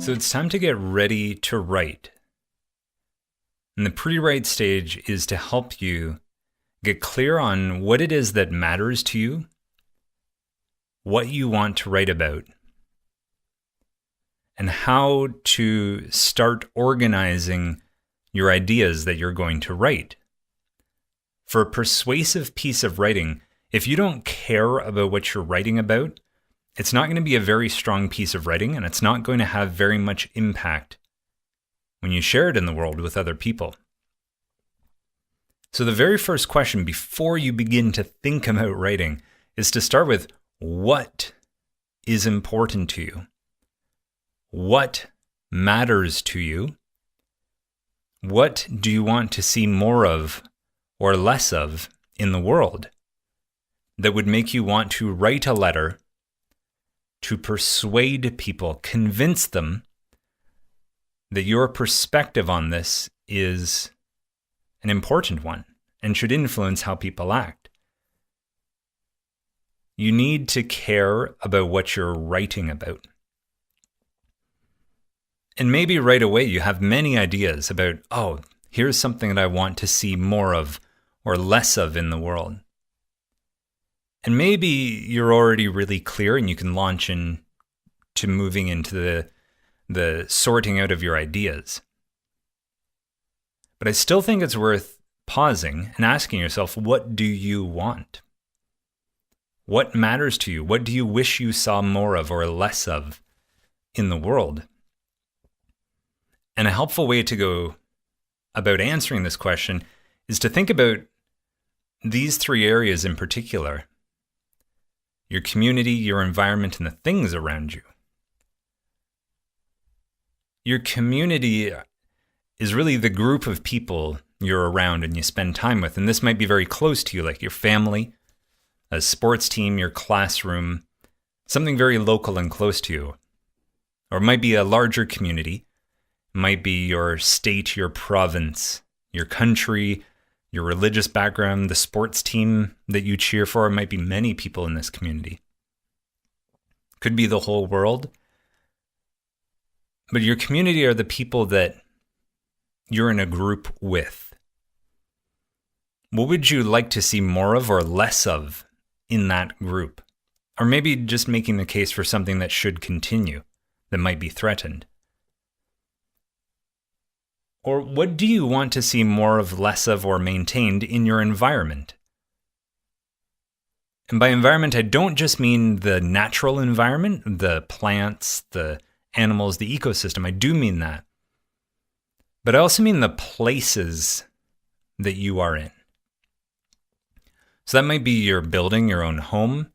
So it's time to get ready to write. And the pre-write stage is to help you get clear on what it is that matters to you, what you want to write about, and how to start organizing your ideas that you're going to write. For a persuasive piece of writing, if you don't care about what you're writing about, it's not going to be a very strong piece of writing, and it's not going to have very much impact when you share it in the world with other people. So the very first question before you begin to think about writing is to start with, what is important to you? What matters to you? What do you want to see more of or less of in the world that would make you want to write a letter to persuade people, convince them that your perspective on this is an important one and should influence how people act? You need to care about what you're writing about. And maybe right away you have many ideas about, oh, here's something that I want to see more of or less of in the world. And maybe you're already really clear and you can launch into moving into the sorting out of your ideas. But I still think it's worth pausing and asking yourself, what do you want? What matters to you? What do you wish you saw more of or less of in the world? And a helpful way to go about answering this question is to think about these three areas in particular: your community, your environment, and the things around you. Your community is really the group of people you're around and you spend time with. And this might be very close to you, like your family, a sports team, your classroom, something very local and close to you. Or it might be a larger community. It might be your state, your province, your country, your religious background, the sports team that you cheer for. It might be many people in this community. Could be the whole world. But your community are the people that you're in a group with. What would you like to see more of or less of in that group? Or maybe just making the case for something that should continue, that might be threatened. Or what do you want to see more of, less of, or maintained in your environment? And by environment, I don't just mean the natural environment, the plants, the animals, the ecosystem. I do mean that. But I also mean the places that you are in. So that might be your building, your own home.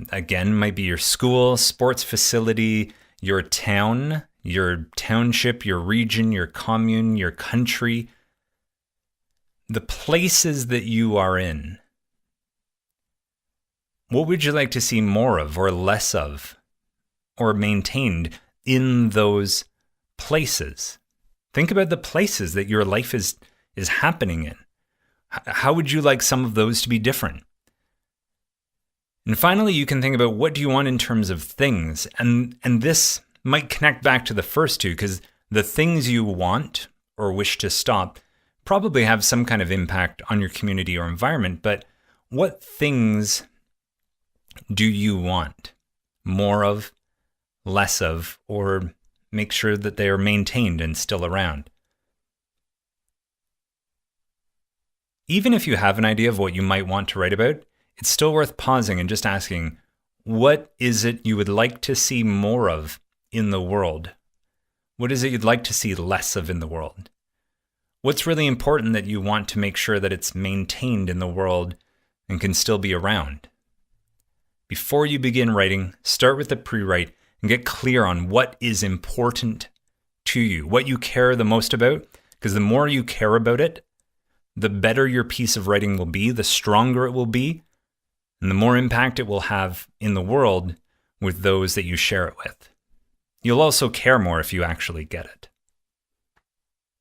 Again, might be your school, sports facility, your town, your township, your region, your commune, your country. The places that you are in. What would you like to see more of or less of or maintained in those places? Think about the places that your life is happening in. How would you like some of those to be different? And finally, you can think about what do you want in terms of things. And this might connect back to the first two, because the things you want or wish to stop probably have some kind of impact on your community or environment. But what things do you want more of, less of, or make sure that they are maintained and still around? Even if you have an idea of what you might want to write about, it's still worth pausing and just asking, what is it you would like to see more of in the world? What is it you'd like to see less of in the world? What's really important that you want to make sure that it's maintained in the world and can still be around? Before you begin writing, start with the pre-write and get clear on what is important to you, what you care the most about, because the more you care about it, the better your piece of writing will be, the stronger it will be, and the more impact it will have in the world with those that you share it with. You'll also care more if you actually get it.